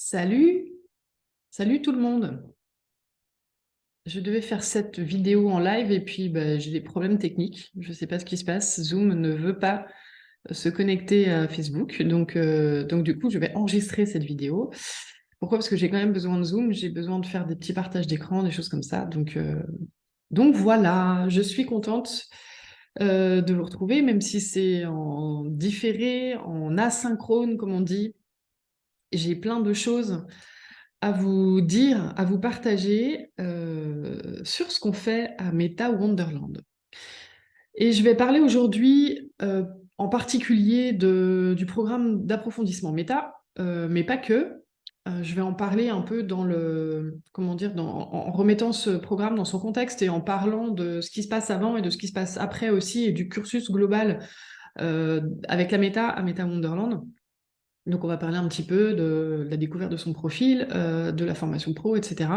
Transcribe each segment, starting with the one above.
Salut, salut tout le monde. Je devais faire cette vidéo en live et puis j'ai des problèmes techniques. Je ne sais pas ce qui se passe. Zoom ne veut pas se connecter à Facebook. Donc du coup, je vais enregistrer cette vidéo. Pourquoi? Parce que j'ai quand même besoin de Zoom. J'ai besoin de faire des petits partages d'écran, des choses comme ça. Donc voilà, je suis contente de vous retrouver, même si c'est en différé, en asynchrone, comme on dit. J'ai plein de choses à vous dire, à vous partager sur ce qu'on fait à Meta Wonderland. Et je vais parler aujourd'hui en particulier du programme d'approfondissement Meta, mais pas que. Je vais en parler un peu dans le, comment dire, en remettant ce programme dans son contexte et en parlant de ce qui se passe avant et de ce qui se passe après aussi et du cursus global avec la Meta à Meta Wonderland. Donc, on va parler un petit peu de la découverte de son profil, de la formation pro, etc.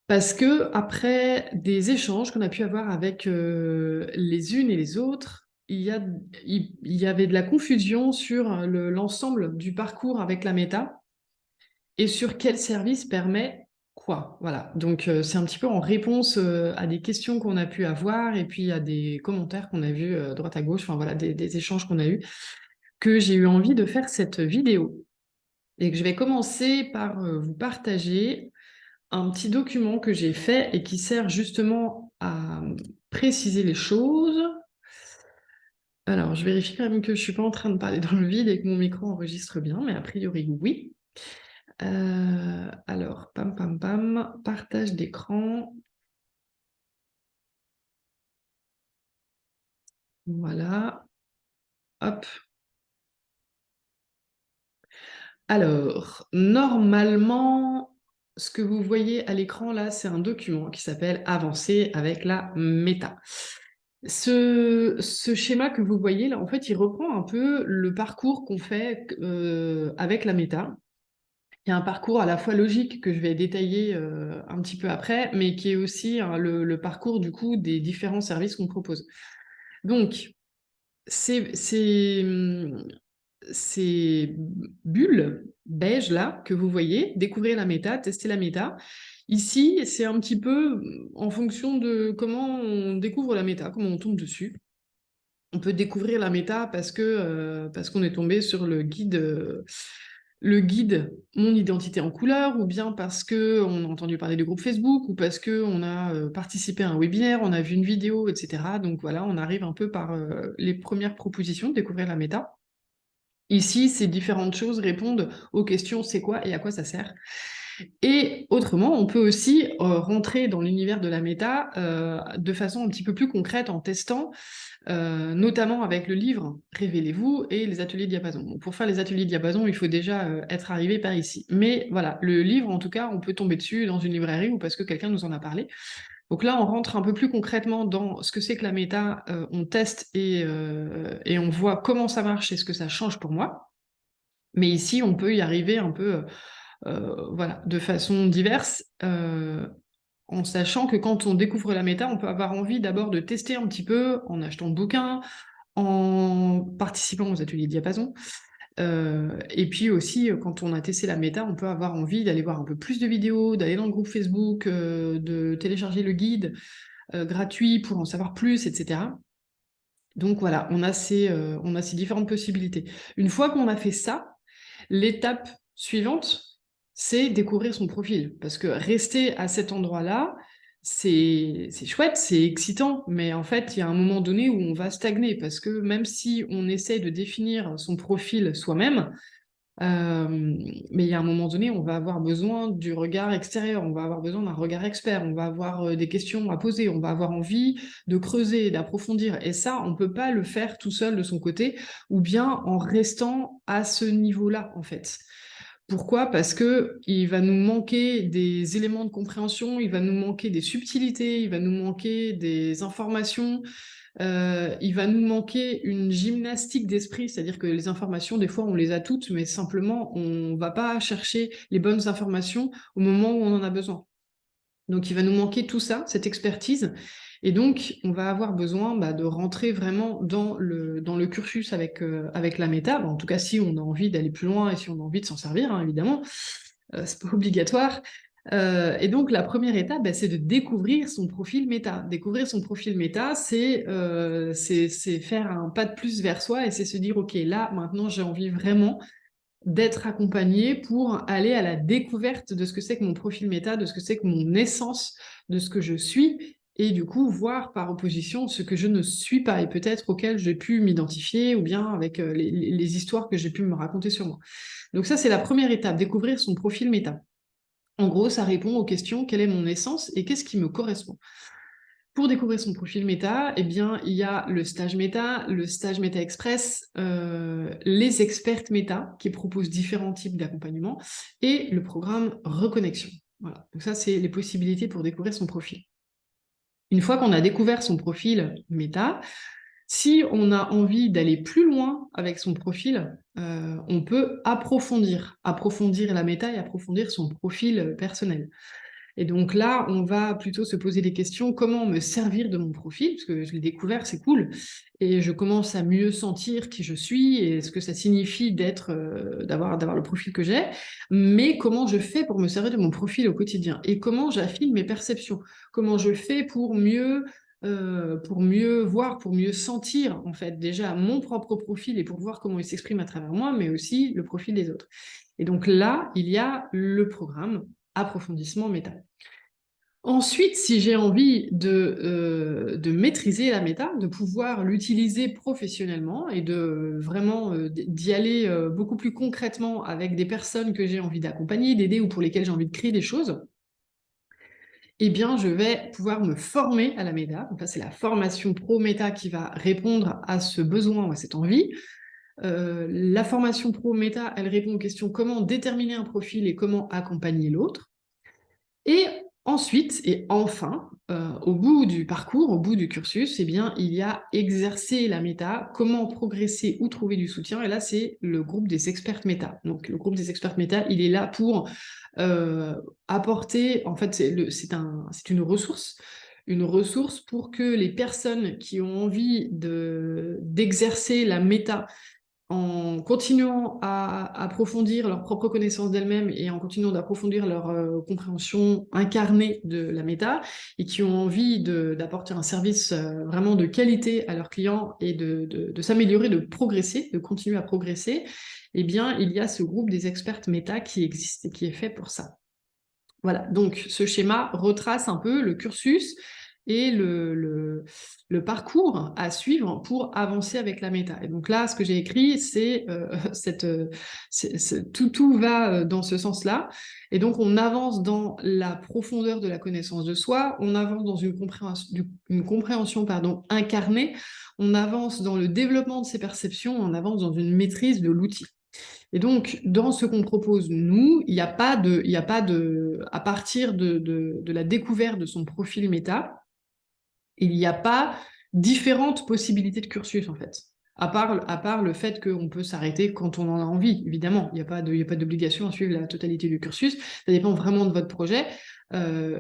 Parce que après des échanges qu'on a pu avoir avec les unes et les autres, il y avait de la confusion sur l'ensemble du parcours avec la méta et sur quel service permet quoi. Voilà. Donc, c'est un petit peu en réponse à des questions qu'on a pu avoir et puis à des commentaires qu'on a vus droite à gauche, enfin voilà, des échanges qu'on a eus, que j'ai eu envie de faire cette vidéo. Et que je vais commencer par vous partager un petit document que j'ai fait et qui sert justement à préciser les choses. Alors, je vérifie quand même que je ne suis pas en train de parler dans le vide et que mon micro enregistre bien, mais a priori, oui. Alors, pam, pam, pam, partage d'écran. Voilà. Hop. Alors, normalement, ce que vous voyez à l'écran là, c'est un document qui s'appelle Avancer avec la méta. Ce schéma que vous voyez là, en fait, il reprend un peu le parcours qu'on fait avec la méta. Il y a un parcours à la fois logique que je vais détailler un petit peu après, mais qui est aussi hein, le parcours du coup des différents services qu'on propose. Donc, ces bulles beige là que vous voyez, découvrir la méta, tester la méta. Ici, c'est un petit peu en fonction de comment on découvre la méta, comment on tombe dessus. On peut découvrir la méta parce qu'on est tombé sur le guide Mon identité en couleur, ou bien parce qu'on a entendu parler du groupe Facebook, ou parce qu'on a participé à un webinaire, on a vu une vidéo, etc. Donc voilà, on arrive un peu par les premières propositions de découvrir la méta. Ici, ces différentes choses répondent aux questions c'est quoi et à quoi ça sert. Et autrement, on peut aussi rentrer dans l'univers de la méta de façon un petit peu plus concrète en testant, notamment avec le livre Révélez-vous et les ateliers diapason. Bon, pour faire les ateliers diapason, il faut déjà être arrivé par ici. Mais voilà, le livre, en tout cas, on peut tomber dessus dans une librairie ou parce que quelqu'un nous en a parlé. Donc là, on rentre un peu plus concrètement dans ce que c'est que la méta, on teste et on voit comment ça marche et ce que ça change pour moi. Mais ici, on peut y arriver un peu voilà, de façon diverse, en sachant que quand on découvre la méta, on peut avoir envie d'abord de tester un petit peu en achetant le bouquin, en participant aux ateliers diapason. Et puis aussi, quand on a testé la méta, on peut avoir envie d'aller voir un peu plus de vidéos, d'aller dans le groupe Facebook, de télécharger le guide gratuit pour en savoir plus, etc. Donc voilà, on a ces différentes possibilités. Une fois qu'on a fait ça, l'étape suivante, c'est découvrir son profil. Parce que rester à cet endroit-là, c'est chouette, c'est excitant, mais en fait, il y a un moment donné où on va stagner, parce que même si on essaye de définir son profil soi-même, mais il y a un moment donné, on va avoir besoin du regard extérieur, on va avoir besoin d'un regard expert, on va avoir des questions à poser, on va avoir envie de creuser, d'approfondir. Et ça, on ne peut pas le faire tout seul de son côté, ou bien en restant à ce niveau-là, en fait. Pourquoi? Parce que il va nous manquer des éléments de compréhension, il va nous manquer des subtilités, il va nous manquer des informations, il va nous manquer une gymnastique d'esprit, c'est-à-dire que les informations, des fois, on les a toutes, mais simplement, on va pas chercher les bonnes informations au moment où on en a besoin. Donc, il va nous manquer tout ça, cette expertise. Et donc, on va avoir besoin de rentrer vraiment dans le cursus avec la méta. En tout cas, si on a envie d'aller plus loin et si on a envie de s'en servir, hein, évidemment, c'est pas obligatoire. Et donc, la première étape, c'est de découvrir son profil méta. Découvrir son profil méta, c'est faire un pas de plus vers soi et c'est se dire, OK, là, maintenant, j'ai envie vraiment d'être accompagnée pour aller à la découverte de ce que c'est que mon profil méta, de ce que c'est que mon essence, de ce que je suis, et du coup, voir par opposition ce que je ne suis pas et peut-être auquel j'ai pu m'identifier ou bien avec les histoires que j'ai pu me raconter sur moi. Donc ça, c'est la première étape, découvrir son profil méta. En gros, ça répond aux questions: quelle est mon essence et qu'est-ce qui me correspond? Pour découvrir son profil méta, eh bien, il y a le stage méta express, les expertes méta qui proposent différents types d'accompagnement et le programme reconnexion. Voilà, donc ça, c'est les possibilités pour découvrir son profil. Une fois qu'on a découvert son profil méta, si on a envie d'aller plus loin avec son profil, on peut approfondir la méta et approfondir son profil personnel. Et donc là, on va plutôt se poser des questions: comment me servir de mon profil? Parce que je l'ai découvert, c'est cool, et je commence à mieux sentir qui je suis et ce que ça signifie d'avoir le profil que j'ai. Mais comment je fais pour me servir de mon profil au quotidien? Et comment j'affine mes perceptions? Comment je fais pour mieux voir, pour mieux sentir, en fait, déjà mon propre profil et pour voir comment il s'exprime à travers moi, mais aussi le profil des autres. Et donc là, il y a le programme approfondissement méta. Ensuite, si j'ai envie de maîtriser la méta, de pouvoir l'utiliser professionnellement et de vraiment d'y aller beaucoup plus concrètement avec des personnes que j'ai envie d'accompagner, d'aider ou pour lesquelles j'ai envie de créer des choses, eh bien, je vais pouvoir me former à la méta. Donc là, c'est la formation pro méta qui va répondre à ce besoin ou à cette envie. La formation pro méta, elle répond aux questions: comment déterminer un profil et comment accompagner l'autre. Et ensuite, et enfin, au bout du parcours, au bout du cursus, eh bien, il y a exercer la méta, comment progresser ou trouver du soutien. Et là, c'est le groupe des expertes méta. Donc, le groupe des expertes méta, il est là pour apporter, en fait, c'est une ressource pour que les personnes qui ont envie d'exercer la méta en continuant à approfondir leur propre connaissance d'elles-mêmes et en continuant d'approfondir leur compréhension incarnée de la méta, et qui ont envie d'apporter un service vraiment de qualité à leurs clients et de s'améliorer, de progresser, de continuer à progresser, eh bien, il y a ce groupe des expertes méta qui existe et qui est fait pour ça. Voilà, donc ce schéma retrace un peu le cursus et le parcours à suivre pour avancer avec la méta. Et donc là, ce que j'ai écrit, c'est tout va dans ce sens-là. Et donc, on avance dans la profondeur de la connaissance de soi, on avance dans une compréhension incarnée, on avance dans le développement de ses perceptions, on avance dans une maîtrise de l'outil. Et donc, dans ce qu'on propose, nous, il n'y a pas à partir de la découverte de son profil méta, il n'y a pas différentes possibilités de cursus, en fait. À part le fait qu'on peut s'arrêter quand on en a envie, évidemment. Il n'y a pas d'obligation à suivre la totalité du cursus. Ça dépend vraiment de votre projet. En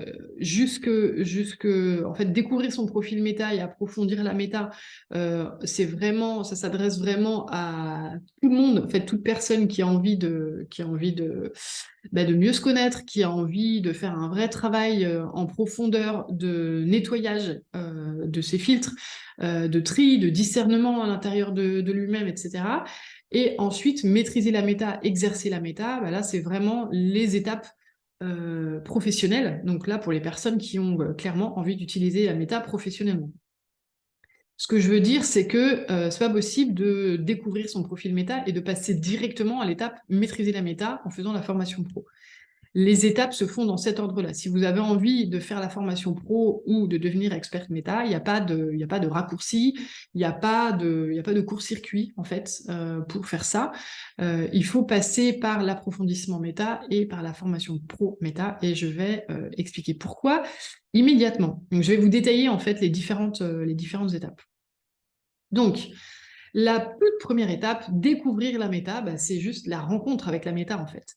fait, découvrir son profil méta et approfondir la méta, ça s'adresse vraiment à tout le monde, en fait, toute personne qui a envie de mieux se connaître, qui a envie de faire un vrai travail en profondeur de nettoyage de ses filtres, de tri, de discernement à l'intérieur de lui-même, etc. Et ensuite, maîtriser la méta, exercer la méta, là, c'est vraiment les étapes professionnelles. Donc là, pour les personnes qui ont clairement envie d'utiliser la méta professionnellement. Ce que je veux dire, c'est que c'est pas possible de découvrir son profil méta et de passer directement à l'étape maîtriser la méta en faisant la formation pro. Les étapes se font dans cet ordre-là. Si vous avez envie de faire la formation pro ou de devenir expert méta, il n'y a pas de raccourci, il n'y a pas de court-circuit, en fait, pour faire ça. Il faut passer par l'approfondissement méta et par la formation pro méta, et je vais expliquer pourquoi immédiatement. Donc, je vais vous détailler, en fait, les différentes étapes. Donc, la toute première étape, découvrir la méta, c'est juste la rencontre avec la méta, en fait.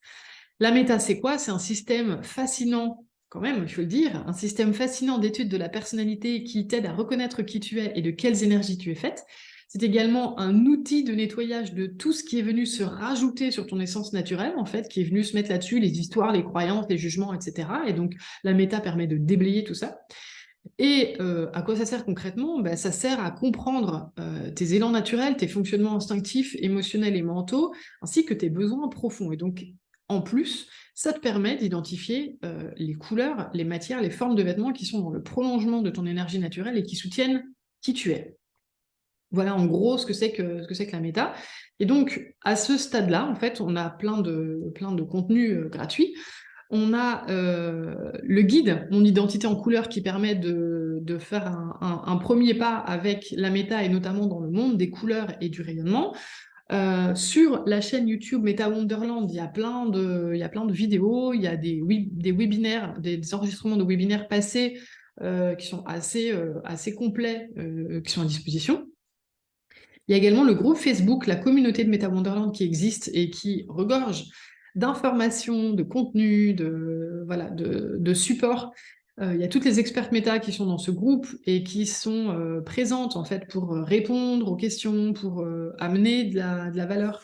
La méta, c'est quoi? C'est un système fascinant quand même, il faut le dire, un système fascinant d'études de la personnalité qui t'aide à reconnaître qui tu es et de quelles énergies tu es faite. C'est également un outil de nettoyage de tout ce qui est venu se rajouter sur ton essence naturelle, en fait, qui est venu se mettre là-dessus, les histoires, les croyances, les jugements, etc. Et donc, la méta permet de déblayer tout ça. Et à quoi ça sert concrètement? Bah, ça sert à comprendre tes élans naturels, tes fonctionnements instinctifs, émotionnels et mentaux, ainsi que tes besoins profonds. Et donc, en plus, ça te permet d'identifier les couleurs, les matières, les formes de vêtements qui sont dans le prolongement de ton énergie naturelle et qui soutiennent qui tu es. Voilà en gros ce que c'est que la méta. Et donc, à ce stade-là, en fait, on a plein de contenus gratuits. On a le guide Mon identité en couleurs qui permet de faire un premier pas avec la méta et notamment dans le monde des couleurs et du rayonnement. Sur la chaîne YouTube Meta Wonderland, il y a plein de vidéos, il y a des webinaires, des enregistrements de webinaires passés qui sont assez complets, qui sont à disposition. Il y a également le groupe Facebook, la communauté de Meta Wonderland qui existe et qui regorge d'informations, de contenus, de supports. Il y a toutes les expertes méta qui sont dans ce groupe et qui sont présentes en fait pour répondre aux questions, pour amener de la valeur.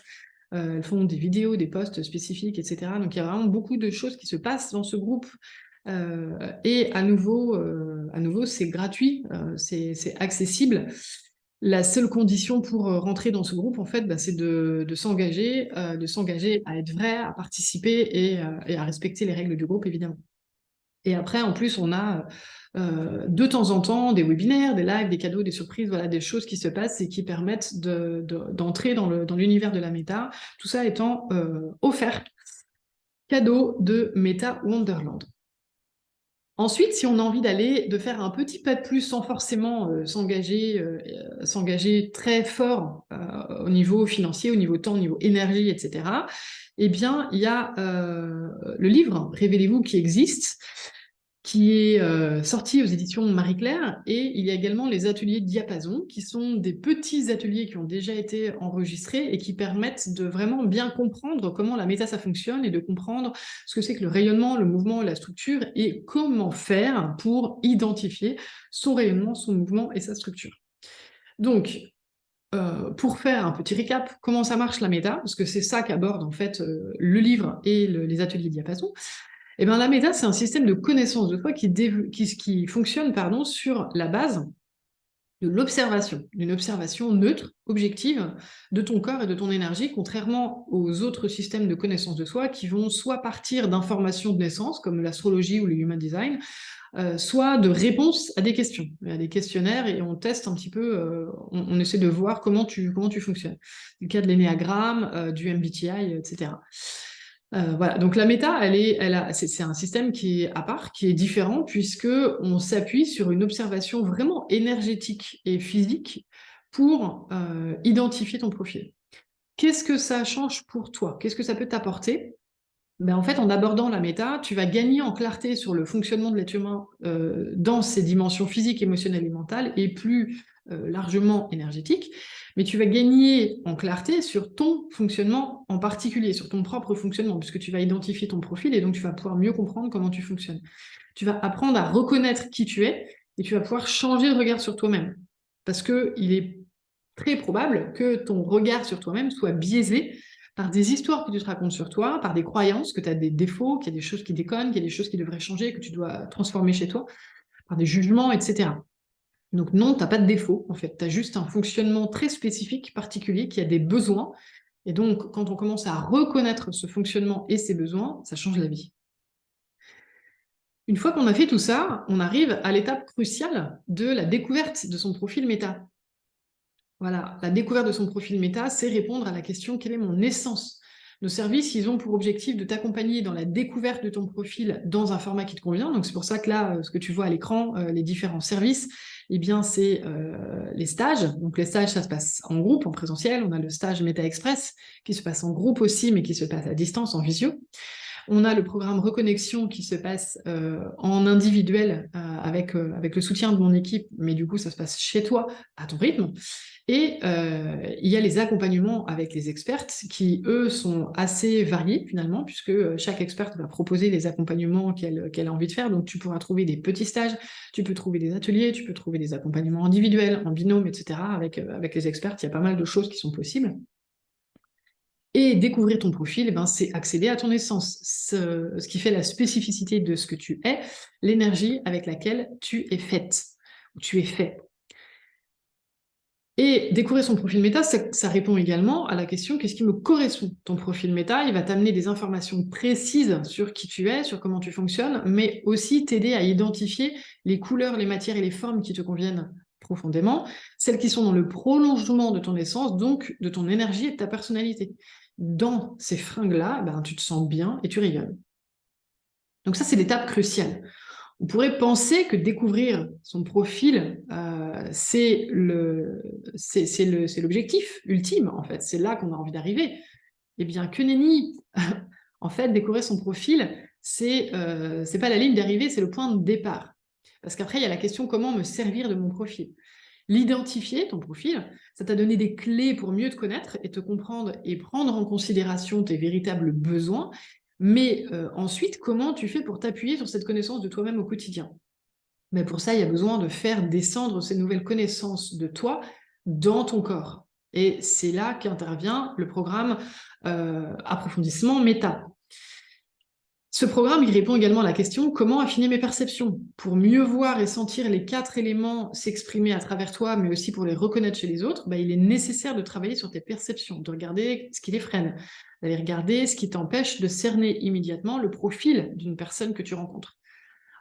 Elles font des vidéos, des posts spécifiques, etc. Donc il y a vraiment beaucoup de choses qui se passent dans ce groupe. Et à nouveau c'est gratuit, c'est accessible. La seule condition pour rentrer dans ce groupe, en fait, bah, c'est de s'engager à être vrai, à participer et à respecter les règles du groupe, évidemment. Et après, en plus, on a de temps en temps des webinaires, des lives, des cadeaux, des surprises, voilà, des choses qui se passent et qui permettent d'entrer dans l'univers de la méta, tout ça étant offert, cadeau de Meta Wonderland. Ensuite, si on a envie de faire un petit pas de plus sans forcément s'engager très fort au niveau financier, au niveau temps, au niveau énergie, etc., eh bien, il y a le livre Révélez-vous qui existe, qui est sorti aux éditions Marie-Claire, et il y a également les ateliers Diapason, qui sont des petits ateliers qui ont déjà été enregistrés et qui permettent de vraiment bien comprendre comment la méta ça fonctionne et de comprendre ce que c'est que le rayonnement, le mouvement, la structure et comment faire pour identifier son rayonnement, son mouvement et sa structure. Donc, pour faire un petit récap, comment ça marche la méta, parce que c'est ça qu'aborde en fait le livre et les ateliers Diapason. Eh bien, la méta, c'est un système de connaissance de soi qui fonctionne sur la base de l'observation, d'une observation neutre, objective, de ton corps et de ton énergie, contrairement aux autres systèmes de connaissance de soi qui vont soit partir d'informations de naissance, comme l'astrologie ou le human design, soit de réponses à des questions, à des questionnaires, et on teste un petit peu, on essaie de voir comment tu fonctionnes. Du cas de l'énéagramme, du MBTI, etc. Voilà, donc la méta, c'est un système qui est à part, qui est différent, puisqu'on s'appuie sur une observation vraiment énergétique et physique pour identifier ton profil. Qu'est-ce que ça change pour toi? Qu'est-ce que ça peut t'apporter? Ben, en fait, en abordant la méta, tu vas gagner en clarté sur le fonctionnement de l'être humain dans ses dimensions physiques, émotionnelles et mentales, et plus largement énergétiques, mais tu vas gagner en clarté sur ton fonctionnement en particulier, sur ton propre fonctionnement, puisque tu vas identifier ton profil et donc tu vas pouvoir mieux comprendre comment tu fonctionnes. Tu vas apprendre à reconnaître qui tu es et tu vas pouvoir changer de regard sur toi-même, parce qu'il est très probable que ton regard sur toi-même soit biaisé par des histoires que tu te racontes sur toi, par des croyances, que tu as des défauts, qu'il y a des choses qui déconnent, qu'il y a des choses qui devraient changer, que tu dois transformer chez toi, par des jugements, etc. Donc non, tu n'as pas de défaut, en fait. Tu as juste un fonctionnement très spécifique, particulier, qui a des besoins. Et donc, quand on commence à reconnaître ce fonctionnement et ses besoins, ça change la vie. Une fois qu'on a fait tout ça, on arrive à l'étape cruciale de la découverte de son profil méta. Voilà, la découverte de son profil méta, c'est répondre à la question « Quelle est mon essence ?» Nos services, ils ont pour objectif de t'accompagner dans la découverte de ton profil dans un format qui te convient. Donc c'est pour ça que là, ce que tu vois à l'écran, les différents services, eh bien c'est les stages. Donc les stages, ça se passe en groupe, en présentiel. On a le stage Méta Express qui se passe en groupe aussi, mais qui se passe à distance, en visio. On a le programme Reconnexion qui se passe en individuel avec le soutien de mon équipe, mais du coup, ça se passe chez toi, à ton rythme. Et il y a les accompagnements avec les expertes qui, eux, sont assez variés finalement, puisque chaque experte va proposer les accompagnements qu'elle a envie de faire. Donc, tu pourras trouver des petits stages, tu peux trouver des ateliers, tu peux trouver des accompagnements individuels, en binôme, etc. Avec les expertes, il y a pas mal de choses qui sont possibles. Et découvrir ton profil, eh ben, c'est accéder à ton essence, ce qui fait la spécificité de ce que tu es, l'énergie avec laquelle tu es faite, ou tu es fait. Et découvrir son profil méta, ça répond également à la question: qu'est-ce qui me correspond? Ton profil méta, il va t'amener des informations précises sur qui tu es, sur comment tu fonctionnes, mais aussi t'aider à identifier les couleurs, les matières et les formes qui te conviennent profondément, celles qui sont dans le prolongement de ton essence, donc de ton énergie et de ta personnalité. Dans ces fringues-là, ben, tu te sens bien et tu rayonnes. Donc ça, c'est l'étape cruciale. On pourrait penser que découvrir son profil, c'est l'objectif ultime, en fait. C'est là qu'on a envie d'arriver. Eh bien, que nenni. En fait, découvrir son profil, c'est pas la ligne d'arrivée, c'est le point de départ. Parce qu'après, il y a la question: comment me servir de mon profil? L'identifier, ton profil, ça t'a donné des clés pour mieux te connaître et te comprendre et prendre en considération tes véritables besoins. Mais ensuite, comment tu fais pour t'appuyer sur cette connaissance de toi-même au quotidien? Mais pour ça, il y a besoin de faire descendre ces nouvelles connaissances de toi dans ton corps. Et c'est là qu'intervient le programme Approfondissement Méta. Ce programme, il répond également à la question: comment affiner mes perceptions? Pour mieux voir et sentir les 4 éléments s'exprimer à travers toi, mais aussi pour les reconnaître chez les autres, bah, il est nécessaire de travailler sur tes perceptions, de regarder ce qui les freine, d'aller regarder ce qui t'empêche de cerner immédiatement le profil d'une personne que tu rencontres.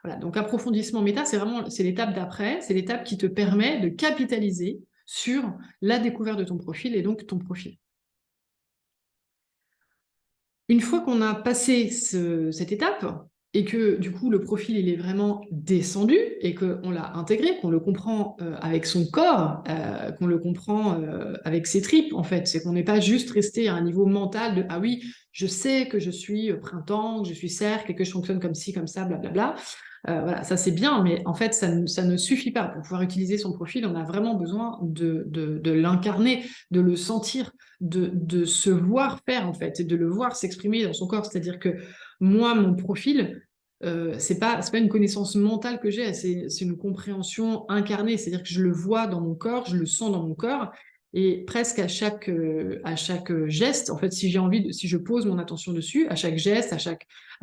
Voilà, donc approfondissement méta, c'est l'étape d'après, c'est l'étape qui te permet de capitaliser sur la découverte de ton profil et donc ton profil. Une fois qu'on a passé cette étape et que du coup le profil il est vraiment descendu et qu'on l'a intégré, qu'on le comprend avec son corps, qu'on le comprend avec ses tripes en fait, c'est qu'on n'est pas juste resté à un niveau mental de: ah oui, je sais que je suis printemps, que je suis cercle et que je fonctionne comme ci, comme ça, blablabla. Voilà, ça c'est bien, mais en fait ça ne suffit pas. Pour pouvoir utiliser son profil, on a vraiment besoin de l'incarner, de le sentir, de se voir faire en fait, et de le voir s'exprimer dans son corps. C'est-à-dire que moi, mon profil, c'est pas une connaissance mentale que j'ai, c'est une compréhension incarnée. C'est-à-dire que je le vois dans mon corps, je le sens dans mon corps, et presque à chaque geste, en fait, si je pose mon attention dessus, à chaque geste, à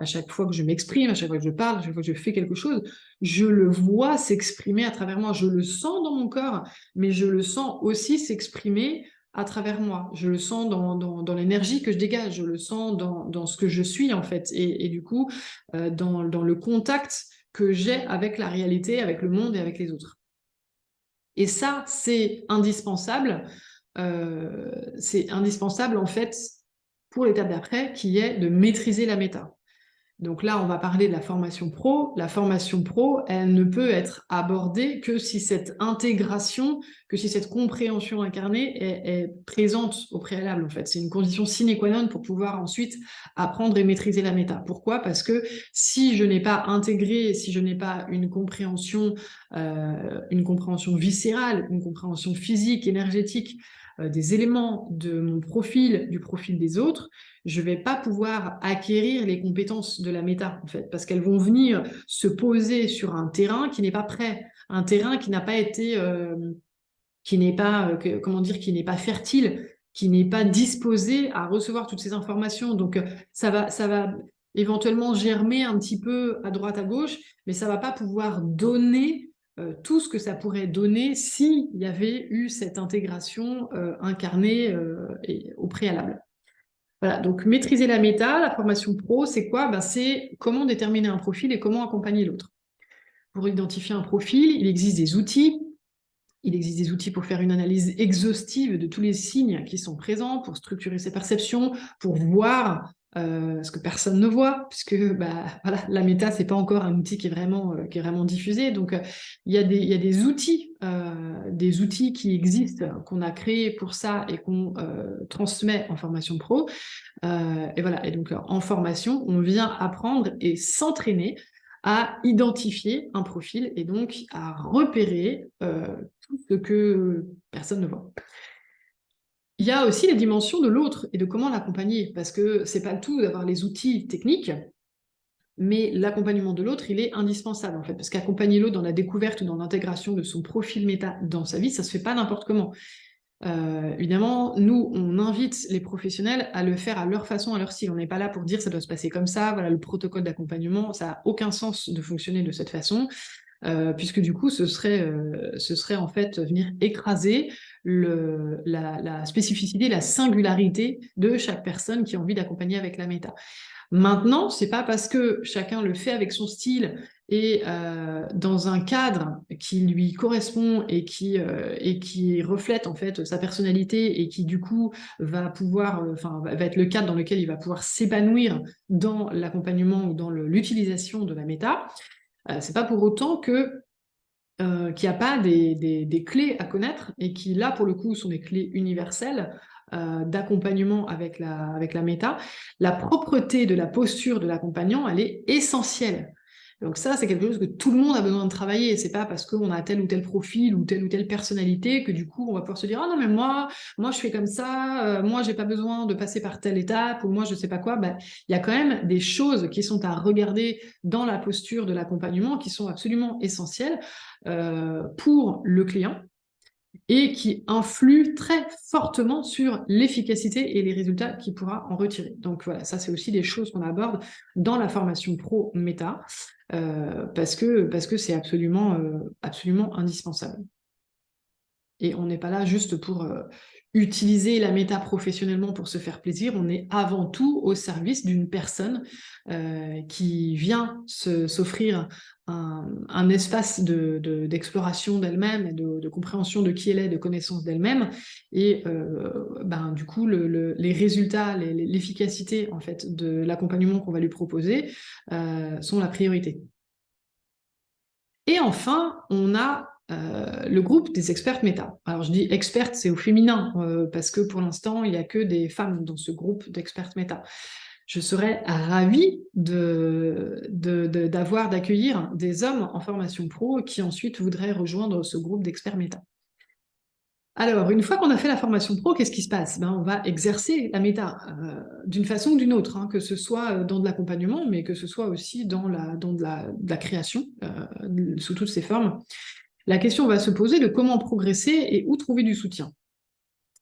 chaque fois que je m'exprime, à chaque fois que je parle, à chaque fois que je fais quelque chose, je le vois s'exprimer à travers moi. Je le sens dans mon corps, mais je le sens aussi s'exprimer à travers moi. Je le sens dans l'énergie que je dégage, je le sens dans ce que je suis, en fait. Et du coup, dans le contact que j'ai avec la réalité, avec le monde et avec les autres. Et ça, c'est indispensable. C'est indispensable, en fait, pour l'étape d'après, qui est de maîtriser la méta. Donc là, on va parler de la formation pro. La formation pro, elle ne peut être abordée que si cette intégration, que si cette compréhension incarnée est présente au préalable, en fait. C'est une condition sine qua non pour pouvoir ensuite apprendre et maîtriser la méta. Pourquoi? Parce que si je n'ai pas intégré, si je n'ai pas une compréhension viscérale, une compréhension physique, énergétique, des éléments de mon profil, du profil des autres, je ne vais pas pouvoir acquérir les compétences de la méta, en fait, parce qu'elles vont venir se poser sur un terrain qui n'est pas prêt, un terrain qui n'a pas été, qui n'est pas fertile, qui n'est pas disposé à recevoir toutes ces informations. Donc, ça va éventuellement germer un petit peu à droite, à gauche, mais ça ne va pas pouvoir donner tout ce que ça pourrait donner s'il y avait eu cette intégration incarnée au préalable. Voilà, donc maîtriser la méta, la formation pro, c'est quoi? Ben, c'est comment déterminer un profil et comment accompagner l'autre. Pour identifier un profil, il existe des outils. Il existe des outils pour faire une analyse exhaustive de tous les signes qui sont présents, pour structurer ses perceptions, pour voir ce que personne ne voit, puisque voilà, la méta, c'est pas encore un outil qui est vraiment diffusé. Donc, il y a des outils qui existent, qu'on a créés pour ça et qu'on transmet en formation pro. Et voilà. Et donc, en formation, on vient apprendre et s'entraîner à identifier un profil et donc à repérer tout ce que personne ne voit. Il y a aussi les dimensions de l'autre et de comment l'accompagner, parce que c'est pas le tout d'avoir les outils techniques, mais l'accompagnement de l'autre, il est indispensable en fait, parce qu'accompagner l'autre dans la découverte ou dans l'intégration de son profil méta dans sa vie, ça se fait pas n'importe comment. Évidemment, nous, on invite les professionnels à le faire à leur façon, à leur style. On n'est pas là pour dire ça doit se passer comme ça, voilà le protocole d'accompagnement, ça n'a aucun sens de fonctionner de cette façon. Puisque du coup, ce serait en fait venir écraser la spécificité, la singularité de chaque personne qui a envie d'accompagner avec la méta. Maintenant, c'est pas parce que chacun le fait avec son style et dans un cadre qui lui correspond et qui reflète en fait sa personnalité et qui du coup va pouvoir, va être le cadre dans lequel il va pouvoir s'épanouir dans l'accompagnement ou dans l'utilisation de la méta. C'est pas pour autant qu'il n'y a pas des clés à connaître et qui, là, pour le coup, sont des clés universelles d'accompagnement avec la méta. La propreté de la posture de l'accompagnant, elle est essentielle. Donc ça, c'est quelque chose que tout le monde a besoin de travailler. C'est pas parce qu'on a tel ou tel profil ou telle personnalité que du coup, on va pouvoir se dire « Ah non, mais moi, je fais comme ça, moi, j'ai pas besoin de passer par telle étape, ou moi, je sais pas quoi. » Il y a quand même des choses qui sont à regarder dans la posture de l'accompagnement qui sont absolument essentielles pour le client et qui influent très fortement sur l'efficacité et les résultats qu'il pourra en retirer. Donc voilà, ça c'est aussi des choses qu'on aborde dans la formation pro méta, parce que c'est absolument indispensable. Et on n'est pas là juste pour utiliser la méta professionnellement pour se faire plaisir, on est avant tout au service d'une personne qui vient s'offrir un espace d'exploration d'elle-même, de compréhension de qui elle est, de connaissance d'elle-même, et du coup les résultats, l'efficacité en fait de l'accompagnement qu'on va lui proposer sont la priorité. Et enfin, on a le groupe des expertes méta. Alors je dis expertes, c'est au féminin, parce que pour l'instant, il n'y a que des femmes dans ce groupe d'expertes méta. Je serais ravie d'accueillir des hommes en formation pro qui ensuite voudraient rejoindre ce groupe d'experts méta. Alors, une fois qu'on a fait la formation pro, qu'est-ce qui se passe? On va exercer la méta d'une façon ou d'une autre, hein, que ce soit dans de l'accompagnement, mais que ce soit aussi dans de la création, sous toutes ses formes. La question va se poser de comment progresser et où trouver du soutien.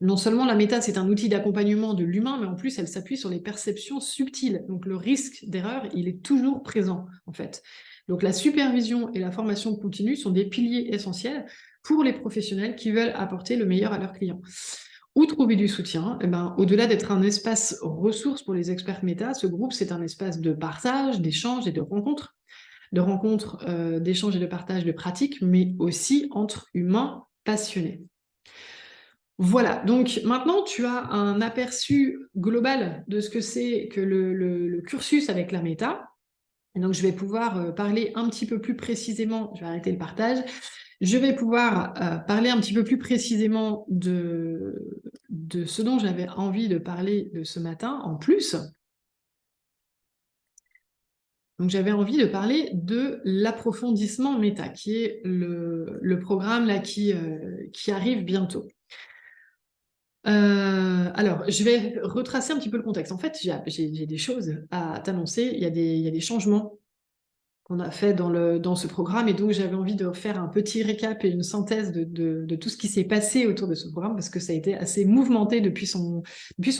Non seulement la méta, c'est un outil d'accompagnement de l'humain, mais en plus, elle s'appuie sur les perceptions subtiles. Donc le risque d'erreur, il est toujours présent, en fait. Donc la supervision et la formation continue sont des piliers essentiels pour les professionnels qui veulent apporter le meilleur à leurs clients. Où trouver du soutien? Au-delà d'être un espace ressource pour les experts méta, ce groupe, c'est un espace de partage, d'échange et de rencontres, d'échange et de partage de pratiques, mais aussi entre humains passionnés. Voilà, donc maintenant tu as un aperçu global de ce que c'est que le cursus avec la méta. Et donc je vais pouvoir parler un petit peu plus précisément, je vais arrêter le partage, je vais pouvoir parler un petit peu plus précisément de ce dont j'avais envie de parler de ce matin en plus. Donc j'avais envie de parler de l'approfondissement méta, qui est le programme là, qui arrive bientôt. Alors, je vais retracer un petit peu le contexte. En fait, j'ai des choses à t'annoncer. Il y a des changements qu'on a fait dans ce programme, et donc j'avais envie de faire un petit récap et une synthèse de tout ce qui s'est passé autour de ce programme, parce que ça a été assez mouvementé depuis son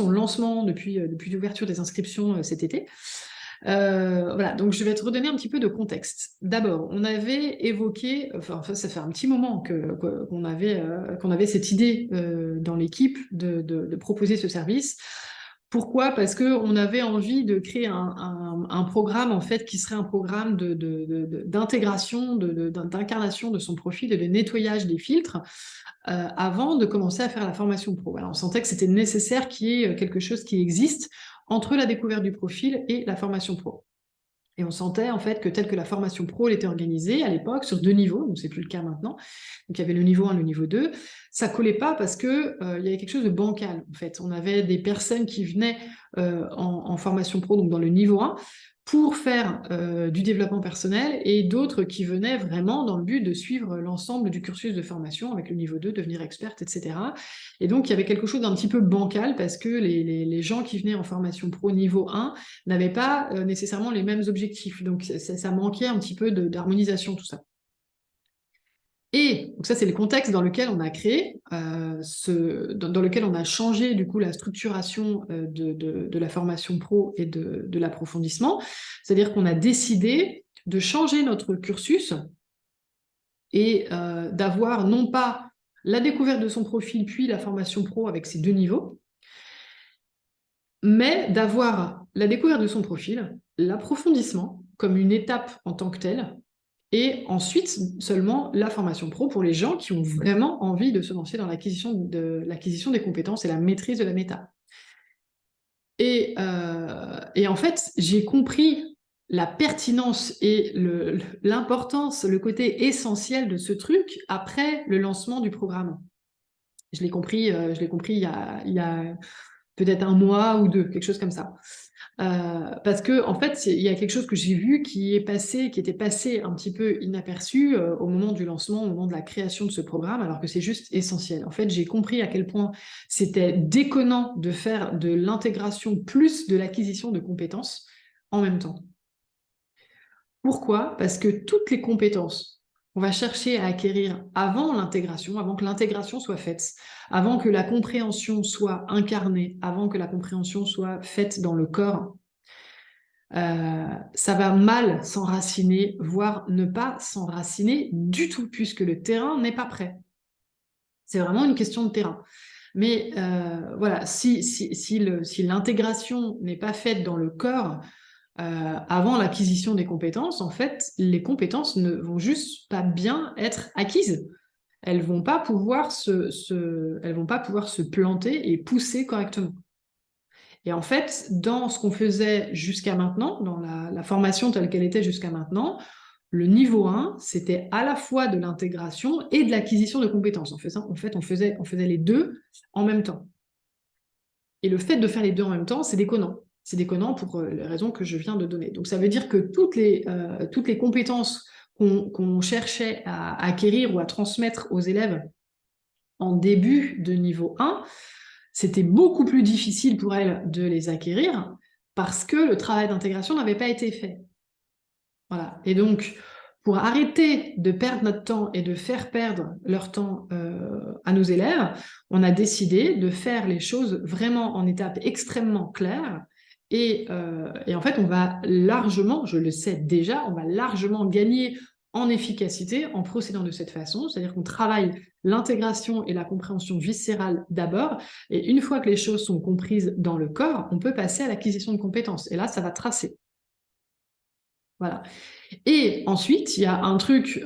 lancement, depuis l'ouverture des inscriptions cet été. Voilà, donc je vais te redonner un petit peu de contexte. D'abord, on avait évoqué, enfin ça fait un petit moment qu'on avait cette idée dans l'équipe de proposer ce service. Pourquoi? Parce qu'on avait envie de créer un programme en fait qui serait un programme d'intégration, d'incarnation de son profil et de nettoyage des filtres avant de commencer à faire la formation pro. Alors, on sentait que c'était nécessaire qu'il y ait quelque chose qui existe entre la découverte du profil et la formation pro. Et on sentait en fait que telle que la formation pro elle était organisée à l'époque sur 2 niveaux, donc c'est plus le cas maintenant, donc il y avait le niveau 1, le niveau 2, ça collait pas parce que il y avait quelque chose de bancal en fait. On avait des personnes qui venaient en formation pro, donc dans le niveau 1, pour faire du développement personnel et d'autres qui venaient vraiment dans le but de suivre l'ensemble du cursus de formation avec le niveau 2, devenir experte, etc. Et donc il y avait quelque chose d'un petit peu bancal parce que les gens qui venaient en formation pro niveau 1 n'avaient pas nécessairement les mêmes objectifs. Donc ça manquait un petit peu d'harmonisation, tout ça. Et donc ça, c'est le contexte dans lequel on a créé, dans lequel on a changé du coup la structuration de la formation pro et de l'approfondissement. C'est-à-dire qu'on a décidé de changer notre cursus et d'avoir non pas la découverte de son profil puis la formation pro avec ces 2 niveaux, mais d'avoir la découverte de son profil, l'approfondissement comme une étape en tant que telle, et ensuite seulement la formation pro pour les gens qui ont vraiment envie de se lancer dans l'acquisition des compétences et la maîtrise de la méta. Et en fait, j'ai compris la pertinence et l'importance, le côté essentiel de ce truc après le lancement du programme. Je l'ai compris il y a peut-être 1 mois ou 2, quelque chose comme ça. Parce que en fait, il y a quelque chose que j'ai vu qui était passé un petit peu inaperçu au moment du lancement, au moment de la création de ce programme, alors que c'est juste essentiel. En fait, j'ai compris à quel point c'était déconnant de faire de l'intégration plus de l'acquisition de compétences en même temps. Pourquoi? Parce que toutes les compétences qu'on va chercher à acquérir avant l'intégration, avant que l'intégration soit faite, avant que la compréhension soit incarnée, avant que la compréhension soit faite dans le corps, ça va mal s'enraciner, voire ne pas s'enraciner du tout, puisque le terrain n'est pas prêt. C'est vraiment une question de terrain. Mais voilà, si l'intégration n'est pas faite dans le corps, avant l'acquisition des compétences, en fait, les compétences ne vont juste pas bien être acquises. Elles vont pas pouvoir elles vont pas pouvoir se planter et pousser correctement. Et en fait, dans ce qu'on faisait jusqu'à maintenant, dans la formation telle qu'elle était jusqu'à maintenant, le niveau 1, c'était à la fois de l'intégration et de l'acquisition de compétences. En fait, on faisait les 2 en même temps. Et le fait de faire les 2 en même temps, c'est déconnant. C'est déconnant pour les raisons que je viens de donner. Donc ça veut dire que toutes les compétences qu'on cherchait à acquérir ou à transmettre aux élèves en début de niveau 1, c'était beaucoup plus difficile pour elles de les acquérir parce que le travail d'intégration n'avait pas été fait. Voilà. Et donc, pour arrêter de perdre notre temps et de faire perdre leur temps à nos élèves, on a décidé de faire les choses vraiment en étapes extrêmement claires. Et en fait, on va largement, je le sais déjà, on va largement gagner en efficacité en procédant de cette façon. C'est-à-dire qu'on travaille l'intégration et la compréhension viscérale d'abord. Et une fois que les choses sont comprises dans le corps, on peut passer à l'acquisition de compétences. Et là, ça va tracer. Voilà. Et ensuite, il y a un truc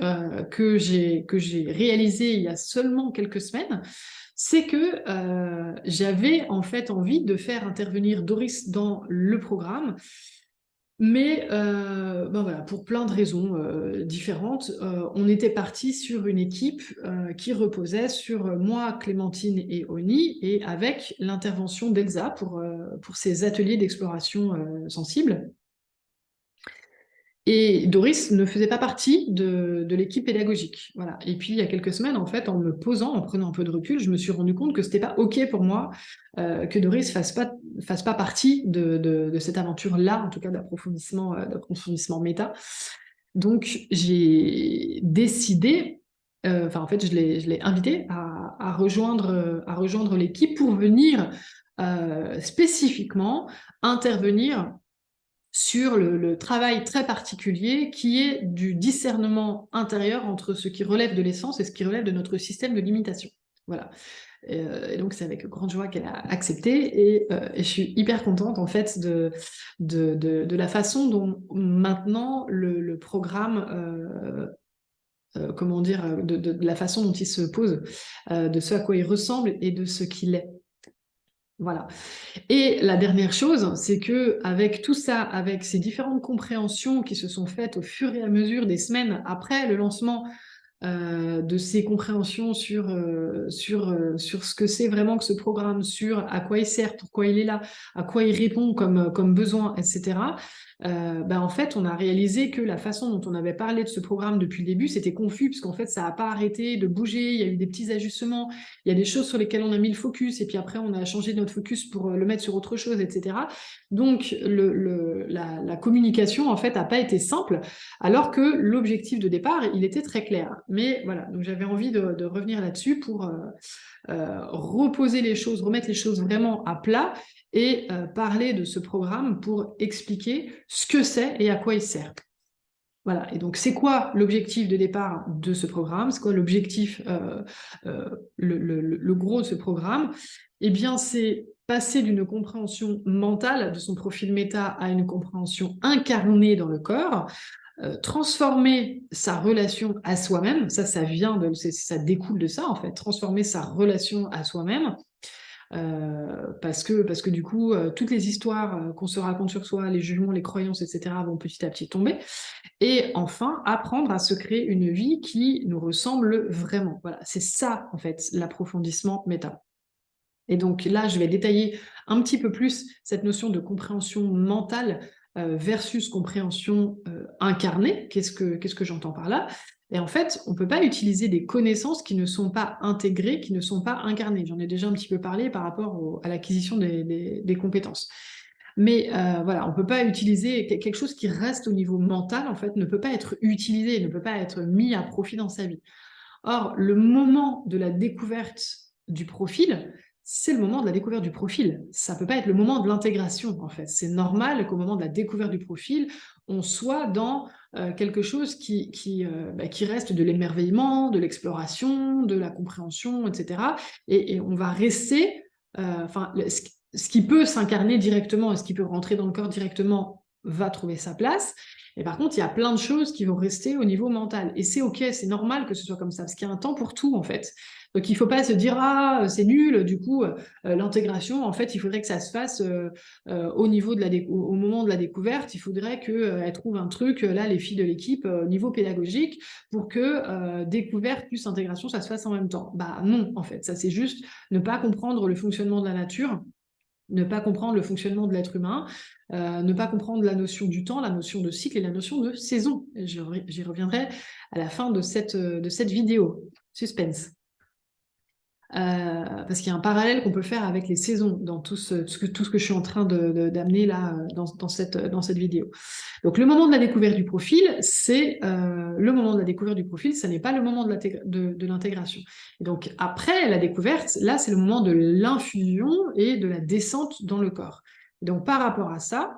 que j'ai réalisé il y a seulement quelques semaines, c'est que j'avais en fait envie de faire intervenir Doris dans le programme, mais ben voilà, pour plein de raisons différentes, on était parti sur une équipe qui reposait sur moi, Clémentine et Oni, et avec l'intervention d'Elsa pour ces ateliers d'exploration sensible. Et Doris ne faisait pas partie de l'équipe pédagogique. Voilà. Et puis, il y a quelques semaines, en fait, en me posant, en prenant un peu de recul, je me suis rendu compte que c'était pas OK pour moi que Doris fasse pas partie de cette aventure-là, en tout cas d'approfondissement méta. Donc, j'ai décidé, en fait, je l'ai invitée à rejoindre l'équipe pour venir spécifiquement intervenir sur le travail très particulier qui est du discernement intérieur entre ce qui relève de l'essence et ce qui relève de notre système de limitation. Voilà. Et donc c'est avec grande joie qu'elle a accepté et je suis hyper contente en fait de la façon dont maintenant le programme comment dire, de la façon dont il se pose, de ce à quoi il ressemble et de ce qu'il est. Voilà. Et la dernière chose, c'est que avec tout ça, avec ces différentes compréhensions qui se sont faites au fur et à mesure des semaines après le lancement de ces compréhensions sur ce que c'est vraiment que ce programme, sur à quoi il sert, pourquoi il est là, à quoi il répond comme besoin, etc. En fait, on a réalisé que la façon dont on avait parlé de ce programme depuis le début, c'était confus, parce qu'en fait, ça n'a pas arrêté de bouger, il y a eu des petits ajustements, il y a des choses sur lesquelles on a mis le focus, et puis après, on a changé notre focus pour le mettre sur autre chose, etc. Donc, la communication, en fait, n'a pas été simple, alors que l'objectif de départ, il était très clair. Mais voilà, donc j'avais envie de revenir là-dessus pour reposer les choses, remettre les choses vraiment à plat et parler de ce programme pour expliquer ce que c'est et à quoi il sert. Voilà, et donc c'est quoi l'objectif de départ de ce programme? C'est quoi l'objectif, le gros de ce programme? Eh bien, c'est passer d'une compréhension mentale de son profil méta à une compréhension incarnée dans le corps, transformer sa relation à soi-même, ça vient ça découle de ça en fait, transformer sa relation à soi-même, parce que du coup, toutes les histoires qu'on se raconte sur soi, les jugements, les croyances, etc., vont petit à petit tomber. Et enfin, apprendre à se créer une vie qui nous ressemble vraiment. Voilà, c'est ça en fait, l'approfondissement méta. Et donc là, je vais détailler un petit peu plus cette notion de compréhension mentale versus compréhension incarnée. Qu'est-ce que j'entends par là? Et en fait, on ne peut pas utiliser des connaissances qui ne sont pas intégrées, qui ne sont pas incarnées. J'en ai déjà un petit peu parlé par rapport à l'acquisition des compétences. Mais voilà, on ne peut pas utiliser quelque chose qui reste au niveau mental, en fait, ne peut pas être utilisé, ne peut pas être mis à profit dans sa vie. Or, le moment de la découverte du profil, c'est le moment de la découverte du profil. Ça ne peut pas être le moment de l'intégration, en fait. C'est normal qu'au moment de la découverte du profil, on soit dans quelque chose qui reste de l'émerveillement, de l'exploration, de la compréhension, etc. Et on va rester... ce qui peut s'incarner directement et ce qui peut rentrer dans le corps directement va trouver sa place. Et par contre, il y a plein de choses qui vont rester au niveau mental. Et c'est OK, c'est normal que ce soit comme ça, parce qu'il y a un temps pour tout, en fait. Donc, il ne faut pas se dire, ah, c'est nul, du coup, l'intégration, en fait, il faudrait que ça se fasse au niveau au moment de la découverte, il faudrait qu'elles trouvent un truc, là, les filles de l'équipe, au niveau pédagogique, pour que découverte plus intégration, ça se fasse en même temps. Bah non, en fait, ça c'est juste ne pas comprendre le fonctionnement de la nature, ne pas comprendre le fonctionnement de l'être humain, ne pas comprendre la notion du temps, la notion de cycle et la notion de saison. J'y reviendrai à la fin de cette vidéo. Suspense. Parce qu'il y a un parallèle qu'on peut faire avec les saisons dans tout ce que je suis en train d'amener là dans cette vidéo. Donc le moment de la découverte du profil, c'est le moment de la découverte du profil, ça n'est pas le moment de l'intégration. Donc après la découverte, là c'est le moment de l'infusion et de la descente dans le corps. Donc par rapport à ça,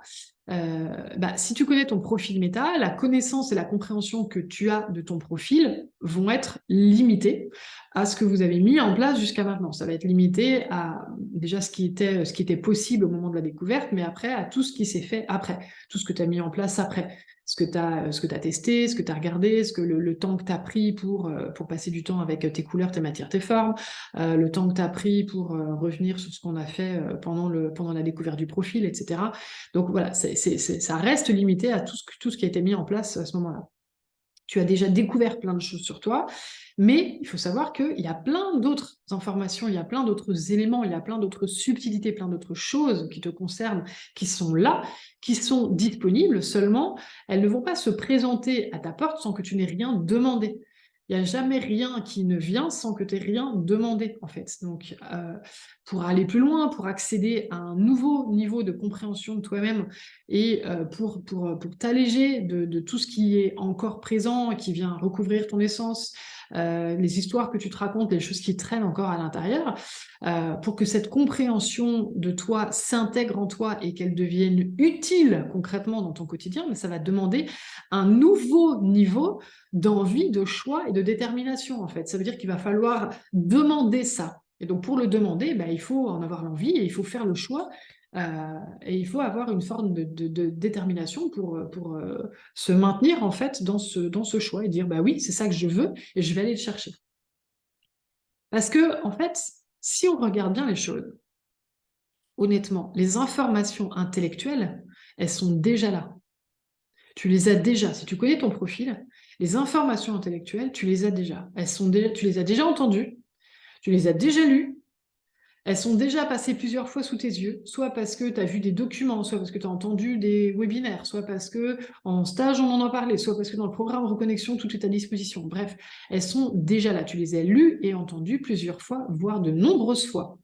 si tu connais ton profil méta, la connaissance et la compréhension que tu as de ton profil vont être limitées à ce que vous avez mis en place jusqu'à maintenant. Ça va être limité à déjà ce qui était possible au moment de la découverte, mais après à tout ce qui s'est fait après, tout ce que tu as mis en place après, ce que tu as testé, ce que tu as regardé, le temps que tu as pris pour passer du temps avec tes couleurs, tes matières, tes formes, le temps que tu as pris pour revenir sur ce qu'on a fait pendant la découverte du profil, etc. Donc voilà, ça reste limité à tout ce qui a été mis en place à ce moment-là. Tu as déjà découvert plein de choses sur toi, mais il faut savoir qu'il y a plein d'autres informations, il y a plein d'autres éléments, il y a plein d'autres subtilités, plein d'autres choses qui te concernent, qui sont là, qui sont disponibles, seulement elles ne vont pas se présenter à ta porte sans que tu n'aies rien demandé. Il n'y a jamais rien qui ne vient sans que tu aies rien demandé, en fait. Donc, pour aller plus loin, pour accéder à un nouveau niveau de compréhension de toi-même et pour t'alléger de tout ce qui est encore présent, qui vient recouvrir ton essence, les histoires que tu te racontes, les choses qui traînent encore à l'intérieur, pour que cette compréhension de toi s'intègre en toi et qu'elle devienne utile concrètement dans ton quotidien, mais ça va demander un nouveau niveau d'envie, de choix et de détermination, en fait. Ça veut dire qu'il va falloir demander ça. Et donc, pour le demander, il faut en avoir l'envie et il faut faire le choix. Et il faut avoir une forme de détermination pour se maintenir, en fait, dans ce choix et dire, oui, c'est ça que je veux et je vais aller le chercher. Parce que, en fait, si on regarde bien les choses, honnêtement, les informations intellectuelles, elles sont déjà là. Tu les as déjà. Si tu connais ton profil, les informations intellectuelles, tu les as déjà. Tu les as déjà entendues, tu les as déjà lues, elles sont déjà passées plusieurs fois sous tes yeux, soit parce que tu as vu des documents, soit parce que tu as entendu des webinaires, soit parce que en stage on en a parlé, soit parce que dans le programme Reconnexion, tout est à disposition. Bref, elles sont déjà là. Tu les as lues et entendues plusieurs fois, voire de nombreuses fois.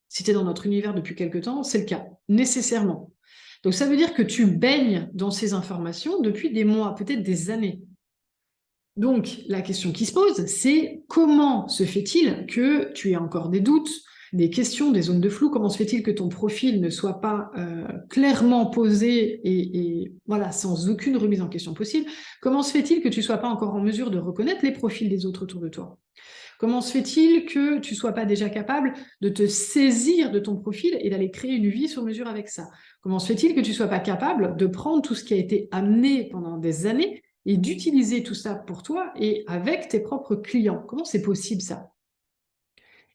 Si tu es dans notre univers depuis quelque temps, c'est le cas, nécessairement. Donc ça veut dire que tu baignes dans ces informations depuis des mois, peut-être des années. Donc, la question qui se pose, c'est comment se fait-il que tu aies encore des doutes, des questions, des zones de flou? Comment se fait-il que ton profil ne soit pas clairement posé et voilà, sans aucune remise en question possible? Comment se fait-il que tu ne sois pas encore en mesure de reconnaître les profils des autres autour de toi? Comment se fait-il que tu ne sois pas déjà capable de te saisir de ton profil et d'aller créer une vie sur mesure avec ça? Comment se fait-il que tu ne sois pas capable de prendre tout ce qui a été amené pendant des années et d'utiliser tout ça pour toi et avec tes propres clients? Comment c'est possible ça?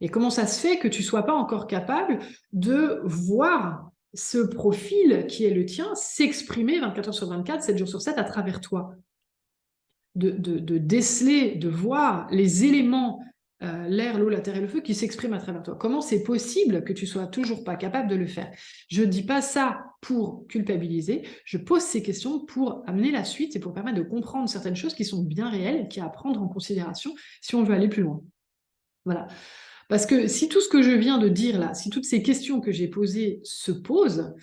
Et comment ça se fait que tu ne sois pas encore capable de voir ce profil qui est le tien s'exprimer 24 heures sur 24, 7 jours sur 7 à travers toi? De déceler, de voir les éléments, l'air, l'eau, la terre et le feu qui s'expriment à travers toi. Comment c'est possible que tu sois toujours pas capable de le faire? Je ne dis pas ça pour culpabiliser, je pose ces questions pour amener la suite et pour permettre de comprendre certaines choses qui sont bien réelles et qui à prendre en considération si on veut aller plus loin. Voilà. Parce que si tout ce que je viens de dire là, si toutes ces questions que j'ai posées se posent,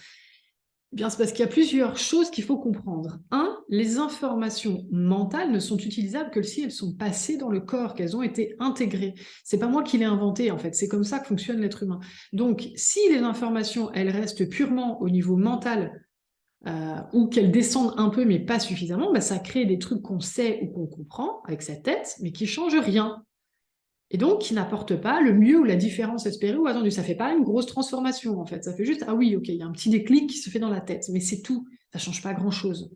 bien, c'est parce qu'il y a plusieurs choses qu'il faut comprendre. Un, les informations mentales ne sont utilisables que si elles sont passées dans le corps, qu'elles ont été intégrées. C'est pas moi qui l'ai inventé, en fait. C'est comme ça que fonctionne l'être humain. Donc, si les informations, elles restent purement au niveau mental, ou qu'elles descendent un peu, mais pas suffisamment, bah, ça crée des trucs qu'on sait ou qu'on comprend avec sa tête, mais qui ne changent rien. Et donc, qui n'apporte pas le mieux ou la différence espérée ou attendue. Ça ne fait pas une grosse transformation, en fait. Ça fait juste, ah oui, ok, il y a un petit déclic qui se fait dans la tête, mais c'est tout. Ça ne change pas grand-chose.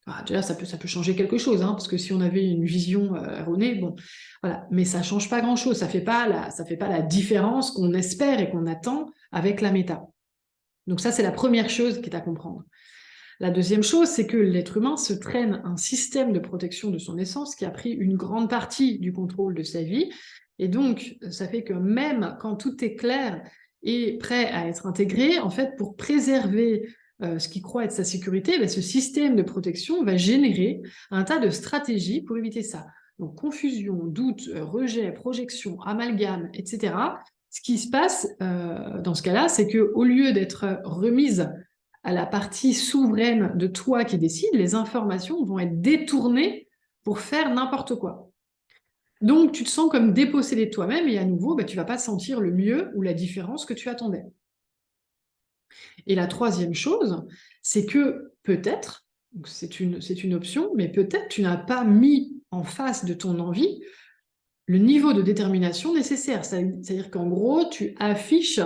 Ah, déjà, ça peut changer quelque chose, hein, parce que si on avait une vision erronée, bon, voilà. Mais ça ne change pas grand-chose. Ça fait pas la différence qu'on espère et qu'on attend avec la méta. Donc ça, c'est la première chose qui est à comprendre. La deuxième chose, c'est que l'être humain se traîne un système de protection de son essence qui a pris une grande partie du contrôle de sa vie. Et donc, ça fait que même quand tout est clair et prêt à être intégré, en fait, pour préserver ce qui croit être sa sécurité, ben, ce système de protection va générer un tas de stratégies pour éviter ça. Donc, confusion, doute, rejet, projection, amalgame, etc. Ce qui se passe dans ce cas-là, c'est qu'au lieu d'être remise à la partie souveraine de toi qui décide, les informations vont être détournées pour faire n'importe quoi. Donc, tu te sens comme dépossédé de toi-même et à nouveau, tu ne vas pas sentir le mieux ou la différence que tu attendais. Et la troisième chose, c'est que peut-être, c'est une option, mais peut-être tu n'as pas mis en face de ton envie le niveau de détermination nécessaire. C'est-à-dire qu'en gros, tu affiches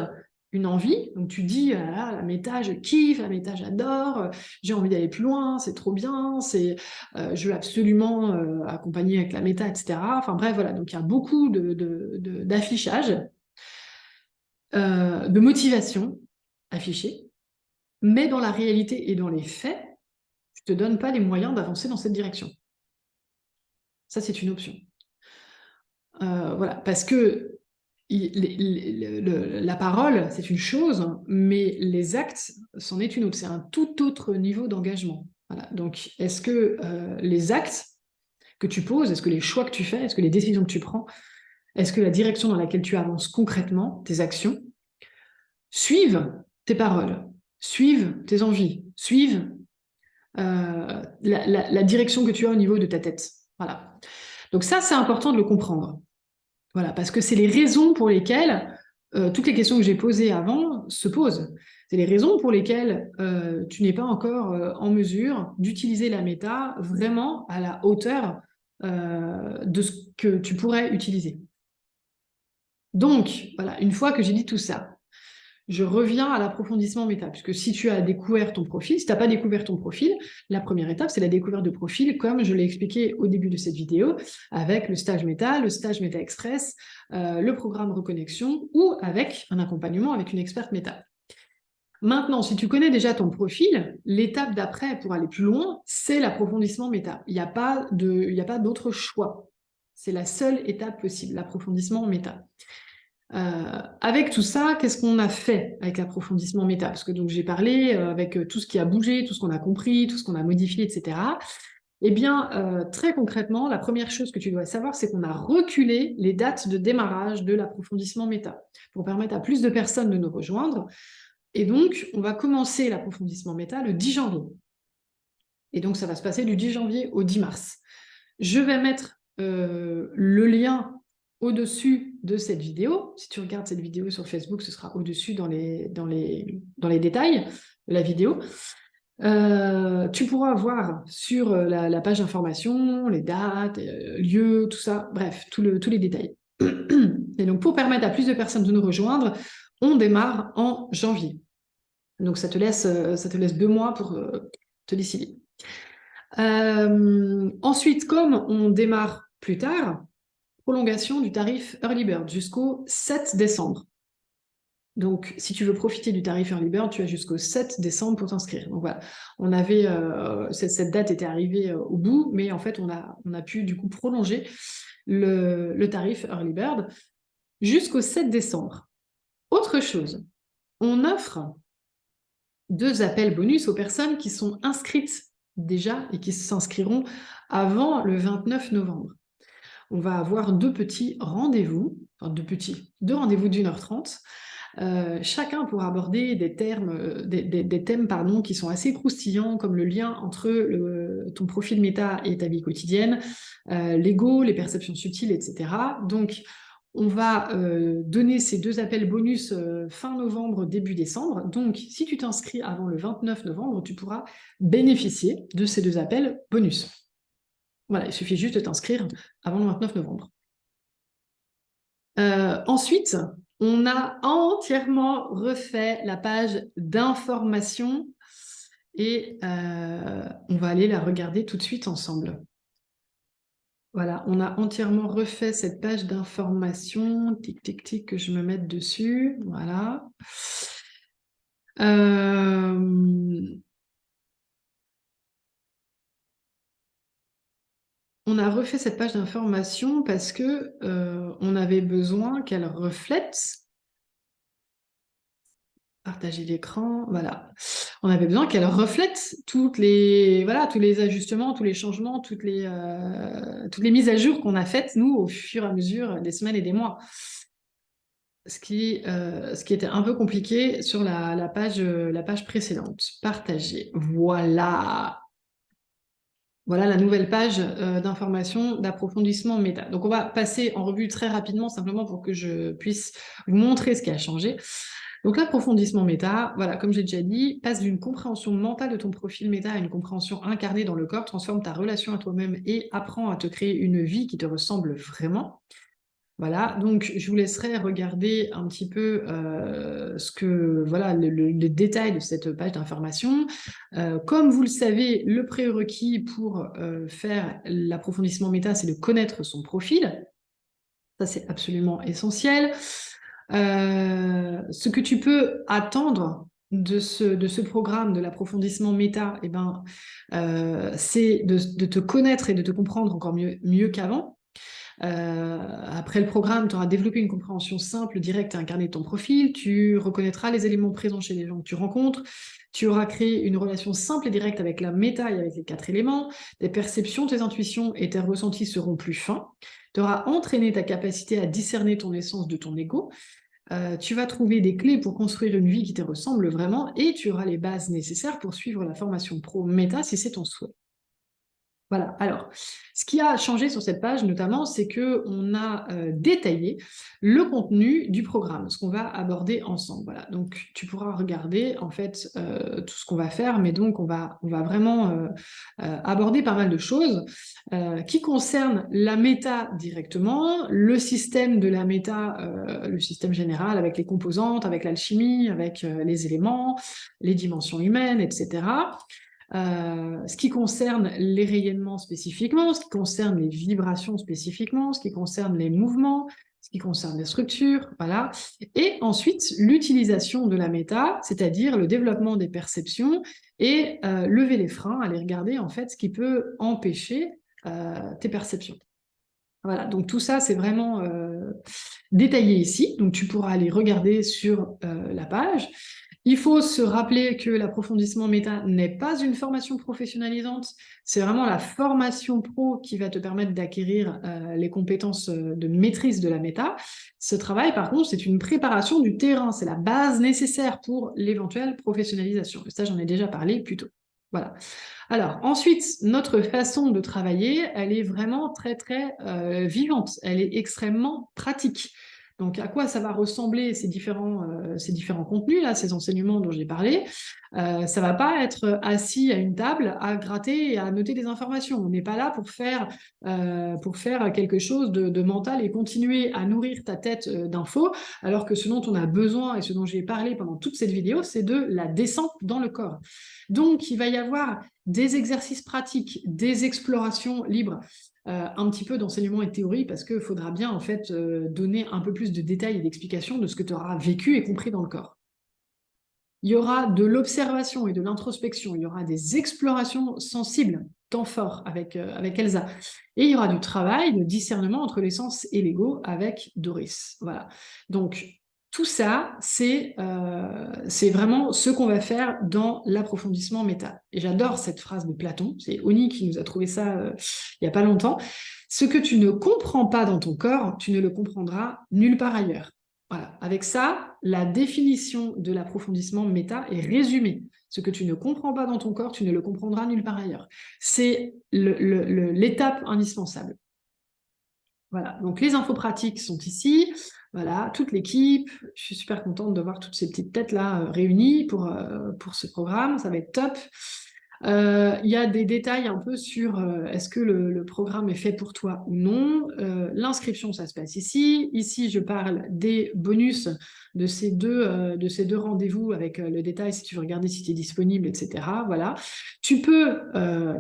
une envie, donc tu dis ah, la méta je kiffe, la méta j'adore, j'ai envie d'aller plus loin, c'est trop bien, je veux absolument accompagner avec la méta, etc. Enfin bref, voilà, donc il y a beaucoup d'affichage, de motivation affichée, mais dans la réalité et dans les faits, tu ne te donnes pas les moyens d'avancer dans cette direction. Ça, c'est une option. Voilà, parce que la parole, c'est une chose, mais les actes, c'en est une autre. C'est un tout autre niveau d'engagement. Voilà. Donc, est-ce que les actes que tu poses, est-ce que les choix que tu fais, est-ce que les décisions que tu prends, est-ce que la direction dans laquelle tu avances concrètement, tes actions, suivent tes paroles, suivent tes envies, suivent la direction que tu as au niveau de ta tête. Voilà. Donc ça, c'est important de le comprendre. Voilà, parce que c'est les raisons pour lesquelles toutes les questions que j'ai posées avant se posent. C'est les raisons pour lesquelles tu n'es pas encore en mesure d'utiliser la méta vraiment à la hauteur de ce que tu pourrais utiliser. Donc, voilà, une fois que j'ai dit tout ça, je reviens à l'approfondissement méta, puisque si tu as découvert ton profil, si tu n'as pas découvert ton profil, la première étape, c'est la découverte de profil, comme je l'ai expliqué au début de cette vidéo, avec le stage méta express, le programme reconnexion, ou avec un accompagnement avec une experte méta. Maintenant, si tu connais déjà ton profil, l'étape d'après pour aller plus loin, c'est l'approfondissement méta. Il n'y a pas d'autre choix. C'est la seule étape possible, l'approfondissement méta. Avec tout ça, qu'est-ce qu'on a fait avec l'approfondissement méta? Parce que donc j'ai parlé avec tout ce qui a bougé, tout ce qu'on a compris, tout ce qu'on a modifié, etc. Eh bien, très concrètement, la première chose que tu dois savoir, c'est qu'on a reculé les dates de démarrage de l'approfondissement méta pour permettre à plus de personnes de nous rejoindre. Et donc, on va commencer l'approfondissement méta le 10 janvier. Et donc, ça va se passer du 10 janvier au 10 mars. Je vais mettre le lien au-dessus de cette vidéo. Si tu regardes cette vidéo sur Facebook, ce sera au-dessus dans les détails de la vidéo. Tu pourras voir sur la page d'information, les dates, lieux, tout ça, bref, tous les détails. Et donc, pour permettre à plus de personnes de nous rejoindre, on démarre en janvier. Donc, ça te laisse 2 mois pour te décider. Ensuite, comme on démarre plus tard, prolongation du tarif Early Bird jusqu'au 7 décembre. Donc, si tu veux profiter du tarif Early Bird, tu as jusqu'au 7 décembre pour t'inscrire. Donc voilà, on avait cette date était arrivée au bout, mais en fait, on a pu du coup prolonger le tarif Early Bird jusqu'au 7 décembre. Autre chose, on offre 2 appels bonus aux personnes qui sont inscrites déjà et qui s'inscriront avant le 29 novembre. On va avoir 2 petits rendez-vous, enfin 2 rendez-vous d'1h30. Chacun pourra aborder des thèmes qui sont assez croustillants, comme le lien entre ton profil méta et ta vie quotidienne, l'ego, les perceptions subtiles, etc. Donc, on va donner ces 2 appels bonus fin novembre, début décembre. Donc, si tu t'inscris avant le 29 novembre, tu pourras bénéficier de ces 2 appels bonus. Voilà, il suffit juste de t'inscrire avant le 29 novembre. Ensuite, on a entièrement refait la page d'information et on va aller la regarder tout de suite ensemble. Voilà, on a entièrement refait cette page d'information. Tic, tic, tic, que je me mette dessus. Voilà. On a refait cette page d'information parce que on avait besoin qu'elle reflète. Partager l'écran, voilà. On avait besoin qu'elle reflète tous les ajustements, tous les changements, toutes les mises à jour qu'on a faites, nous, au fur et à mesure des semaines et des mois. Ce qui était un peu compliqué sur la page précédente. Partager. Voilà. Voilà la nouvelle page d'information d'approfondissement méta. Donc, on va passer en revue très rapidement, simplement pour que je puisse vous montrer ce qui a changé. Donc, l'approfondissement méta, voilà, comme j'ai déjà dit, passe d'une compréhension mentale de ton profil méta à une compréhension incarnée dans le corps, transforme ta relation à toi-même et apprend à te créer une vie qui te ressemble vraiment. Voilà, donc je vous laisserai regarder un petit peu les détails de cette page d'information. Comme vous le savez, le prérequis pour faire l'approfondissement méta, c'est de connaître son profil. Ça, c'est absolument essentiel. Ce que tu peux attendre de ce programme de l'approfondissement méta, c'est de te connaître et de te comprendre encore mieux qu'avant. Après le programme, tu auras développé une compréhension simple, directe et incarnée de ton profil. Tu reconnaîtras les éléments présents chez les gens que tu rencontres. Tu auras créé une relation simple et directe avec la méta et avec les 4 éléments. Tes perceptions, tes intuitions et tes ressentis seront plus fins. Tu auras entraîné ta capacité à discerner ton essence de ton ego. Tu vas trouver des clés pour construire une vie qui te ressemble vraiment et tu auras les bases nécessaires pour suivre la formation pro méta si c'est ton souhait. Voilà. Alors, ce qui a changé sur cette page, notamment, c'est qu'on a détaillé le contenu du programme, ce qu'on va aborder ensemble. Voilà. Donc, tu pourras regarder, en fait, tout ce qu'on va faire, mais donc, on va vraiment aborder pas mal de choses qui concernent la méta directement, le système de la méta, le système général, avec les composantes, avec l'alchimie, avec les éléments, les dimensions humaines, etc. Ce qui concerne les rayonnements spécifiquement, ce qui concerne les vibrations spécifiquement, ce qui concerne les mouvements, ce qui concerne les structures, voilà. Et ensuite, l'utilisation de la méta, c'est-à-dire le développement des perceptions et lever les freins, aller regarder en fait ce qui peut empêcher tes perceptions. Voilà, donc tout ça, c'est vraiment détaillé ici, donc tu pourras aller regarder sur la page. Il faut se rappeler que l'approfondissement méta n'est pas une formation professionnalisante, c'est vraiment la formation pro qui va te permettre d'acquérir les compétences de maîtrise de la méta. Ce travail, par contre, c'est une préparation du terrain, c'est la base nécessaire pour l'éventuelle professionnalisation. Ça, j'en ai déjà parlé plus tôt. Voilà. Alors, ensuite, notre façon de travailler, elle est vraiment très, très vivante. Elle est extrêmement pratique. Donc, à quoi ça va ressembler ces différents contenus, là, ces enseignements dont j'ai parlé? Ça va pas être assis à une table à gratter et à noter des informations. On n'est pas là pour faire quelque chose de mental et continuer à nourrir ta tête d'infos, alors que ce dont on a besoin et ce dont j'ai parlé pendant toute cette vidéo, c'est de la descente dans le corps. Donc, il va y avoir des exercices pratiques, des explorations libres, un petit peu d'enseignement et de théorie, parce qu'il faudra bien en fait donner un peu plus de détails et d'explications de ce que tu auras vécu et compris dans le corps. Il y aura de l'observation et de l'introspection, il y aura des explorations sensibles, temps fort avec Elsa, et il y aura du travail, de discernement entre les sens et l'ego avec Doris. Voilà. Donc, tout ça, c'est vraiment ce qu'on va faire dans l'approfondissement méta. Et j'adore cette phrase de Platon, c'est Oni qui nous a trouvé ça il n'y a pas longtemps. Ce que tu ne comprends pas dans ton corps, tu ne le comprendras nulle part ailleurs. Voilà. Avec ça, la définition de l'approfondissement méta est résumée. Ce que tu ne comprends pas dans ton corps, tu ne le comprendras nulle part ailleurs. C'est l'étape indispensable. Voilà, donc les infos pratiques sont ici. Voilà, toute l'équipe. Je suis super contente de voir toutes ces petites têtes-là réunies pour ce programme. Ça va être top. Il y a des détails un peu sur est-ce que le programme est fait pour toi ou non. L'inscription, ça se passe ici. Ici, je parle des bonus de ces deux rendez-vous avec le détail si tu veux regarder si tu es disponible, etc. Voilà. Tu peux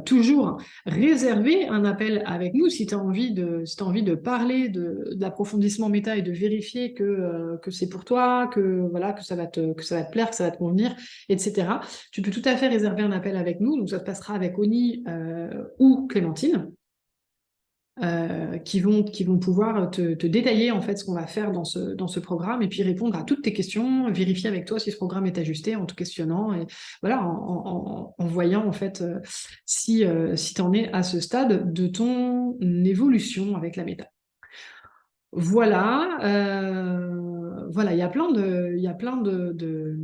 toujours réserver un appel avec nous si tu as envie de parler de l'approfondissement méta et de vérifier que c'est pour toi, que ça va te plaire, que ça va te convenir, etc. Tu peux tout à fait réserver un appel avec nous, donc ça se passera avec Oni ou Clémentine, qui vont pouvoir te détailler en fait ce qu'on va faire dans ce programme et puis répondre à toutes tes questions, vérifier avec toi si ce programme est ajusté en te questionnant et voilà, en voyant en fait si tu en es à ce stade de ton évolution avec la méta. Voilà, voilà, il y a plein de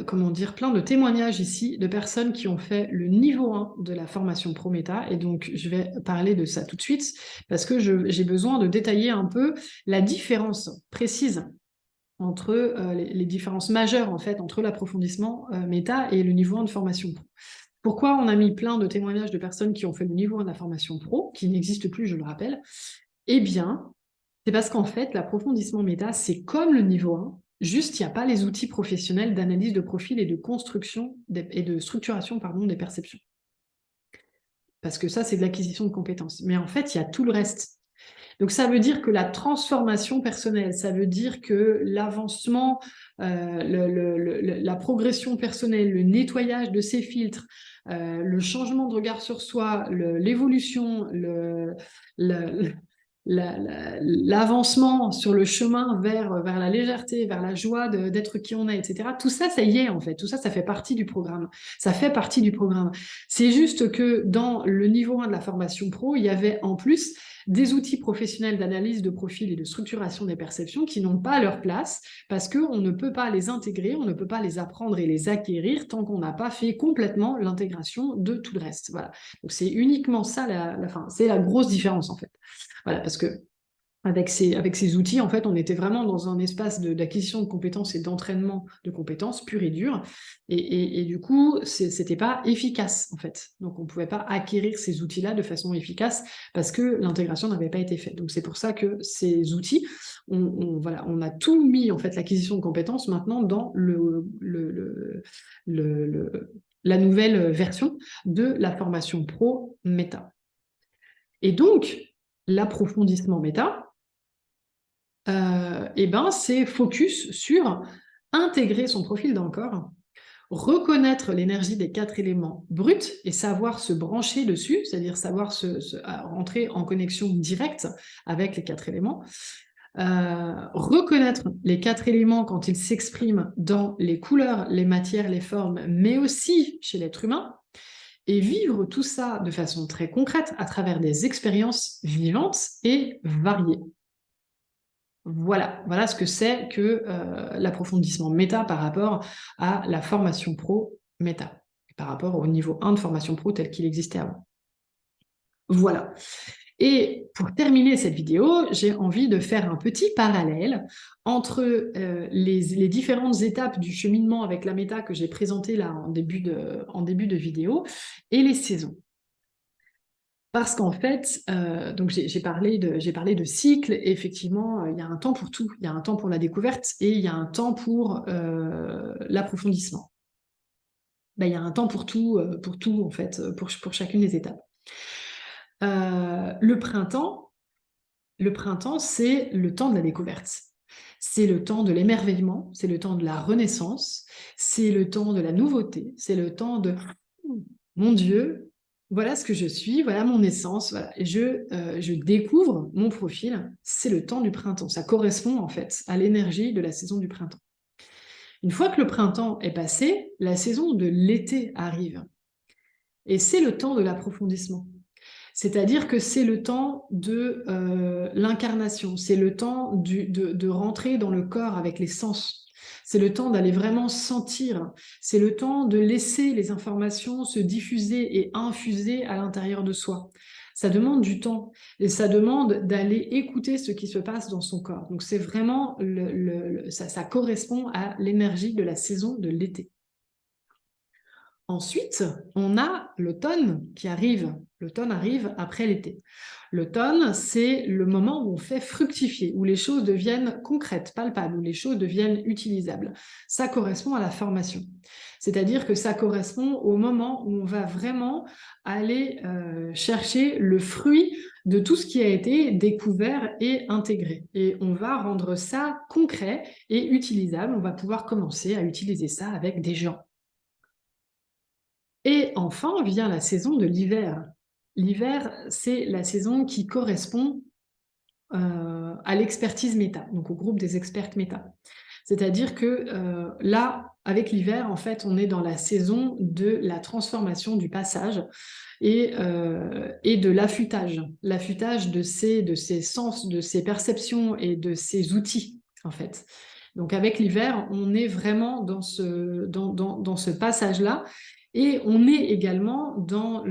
comment dire, plein de témoignages ici de personnes qui ont fait le niveau 1 de la formation ProMéta, et donc je vais parler de ça tout de suite, parce que j'ai besoin de détailler un peu la différence précise entre les différences majeures en fait entre l'approfondissement méta et le niveau 1 de formation pro. Pourquoi on a mis plein de témoignages de personnes qui ont fait le niveau 1 de la formation pro, qui n'existe plus, je le rappelle? Eh bien, c'est parce qu'en fait, l'approfondissement méta, c'est comme le niveau 1, juste il n'y a pas les outils professionnels d'analyse de profil et de construction et de structuration des perceptions. Parce que ça, c'est de l'acquisition de compétences. Mais en fait, il y a tout le reste. Donc ça veut dire que la transformation personnelle, ça veut dire que l'avancement, la progression personnelle, le nettoyage de ses filtres, le changement de regard sur soi, l'évolution, l'avancement sur le chemin vers la légèreté, vers la joie d'être qui on est, etc. Tout ça, ça y est en fait. Tout ça, ça fait partie du programme. Ça fait partie du programme. C'est juste que dans le niveau 1 de la formation pro, il y avait en plus des outils professionnels d'analyse de profil et de structuration des perceptions qui n'ont pas leur place parce qu'on ne peut pas les intégrer, on ne peut pas les apprendre et les acquérir tant qu'on n'a pas fait complètement l'intégration de tout le reste. Voilà. Donc c'est uniquement ça, c'est la grosse différence en fait. Voilà, parce que avec ces outils, en fait, on était vraiment dans un espace d'acquisition de compétences et d'entraînement de compétences pur et dur. Et du coup, c'était pas efficace, en fait. Donc, on pouvait pas acquérir ces outils-là de façon efficace parce que l'intégration n'avait pas été faite. Donc, c'est pour ça que ces outils, voilà, on a tout mis, en fait, l'acquisition de compétences maintenant dans la nouvelle version de la formation pro méta. Et donc, l'approfondissement méta, c'est focus sur intégrer son profil dans le corps, reconnaître l'énergie des 4 éléments bruts et savoir se brancher dessus, c'est-à-dire savoir rentrer en connexion directe avec les 4 éléments, reconnaître les 4 éléments quand ils s'expriment dans les couleurs, les matières, les formes, mais aussi chez l'être humain, et vivre tout ça de façon très concrète à travers des expériences vivantes et variées. Voilà ce que c'est que l'approfondissement méta par rapport à la formation pro méta, par rapport au niveau 1 de formation pro tel qu'il existait avant. Voilà. Et pour terminer cette vidéo, j'ai envie de faire un petit parallèle entre les différentes étapes du cheminement avec la méta que j'ai présenté là en début de vidéo et les saisons. Parce qu'en fait, donc j'ai parlé de cycle, et effectivement, il y a un temps pour tout. Il y a un temps pour la découverte et il y a un temps pour l'approfondissement. Il y a un temps pour tout en fait, pour chacune des étapes. Le printemps, c'est le temps de la découverte. C'est le temps de l'émerveillement, c'est le temps de la renaissance, c'est le temps de la nouveauté, c'est le temps de « Mon Dieu, voilà ce que je suis, voilà mon essence, voilà. » Et je découvre mon profil, c'est le temps du printemps. Ça correspond en fait à l'énergie de la saison du printemps. Une fois que le printemps est passé, la saison de l'été arrive. Et c'est le temps de l'approfondissement. C'est-à-dire que c'est le temps de l'incarnation, c'est le temps de rentrer dans le corps avec les sens. C'est le temps d'aller vraiment sentir, c'est le temps de laisser les informations se diffuser et infuser à l'intérieur de soi. Ça demande du temps et ça demande d'aller écouter ce qui se passe dans son corps. Donc c'est vraiment, ça correspond à l'énergie de la saison de l'été. Ensuite, on a l'automne qui arrive. L'automne arrive après l'été. L'automne, c'est le moment où on fait fructifier, où les choses deviennent concrètes, palpables, où les choses deviennent utilisables. Ça correspond à la formation. C'est-à-dire que ça correspond au moment où on va vraiment aller chercher le fruit de tout ce qui a été découvert et intégré. Et on va rendre ça concret et utilisable. On va pouvoir commencer à utiliser ça avec des gens. Et enfin vient la saison de l'hiver. L'hiver, c'est la saison qui correspond à l'expertise méta, donc au groupe des expertes méta. C'est-à-dire que là, avec l'hiver, en fait, on est dans la saison de la transformation du passage et de l'affûtage. L'affûtage de ses sens, de ses perceptions et de ses outils, en fait. Donc avec l'hiver, on est vraiment dans ce passage-là. Et on est également dans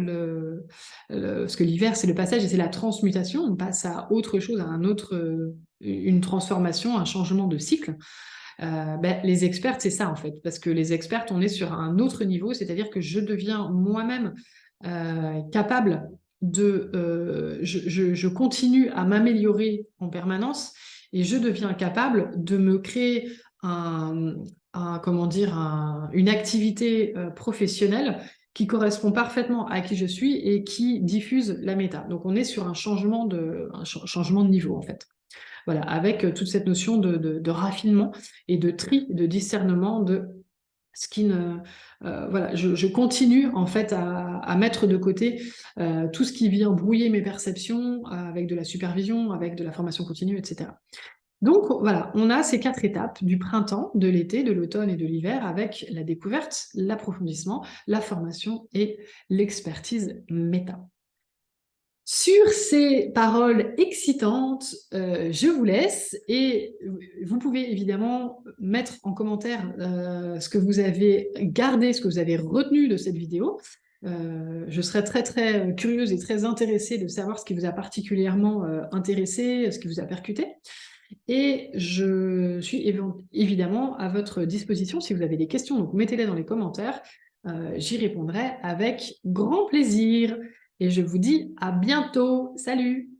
parce que l'hiver, c'est le passage et c'est la transmutation. On passe à autre chose, à une transformation, un changement de cycle. Les expertes, c'est ça en fait. Parce que les expertes, on est sur un autre niveau, c'est-à-dire que je deviens moi-même capable je continue à m'améliorer en permanence et je deviens capable de me créer une activité professionnelle qui correspond parfaitement à qui je suis et qui diffuse la méta. Donc on est sur un changement de niveau en fait. Voilà, avec toute cette notion de raffinement et de tri, de discernement de ce qui ne... voilà, je continue en fait à mettre de côté tout ce qui vient brouiller mes perceptions avec de la supervision, avec de la formation continue, etc. Donc voilà, on a ces 4 étapes du printemps, de l'été, de l'automne et de l'hiver avec la découverte, l'approfondissement, la formation et l'expertise méta. Sur ces paroles excitantes, je vous laisse et vous pouvez évidemment mettre en commentaire ce que vous avez gardé, ce que vous avez retenu de cette vidéo. Je serais très très curieuse et très intéressée de savoir ce qui vous a particulièrement intéressé, ce qui vous a percuté. Et je suis évidemment à votre disposition si vous avez des questions, donc mettez-les dans les commentaires. J'y répondrai avec grand plaisir. Et je vous dis à bientôt. Salut!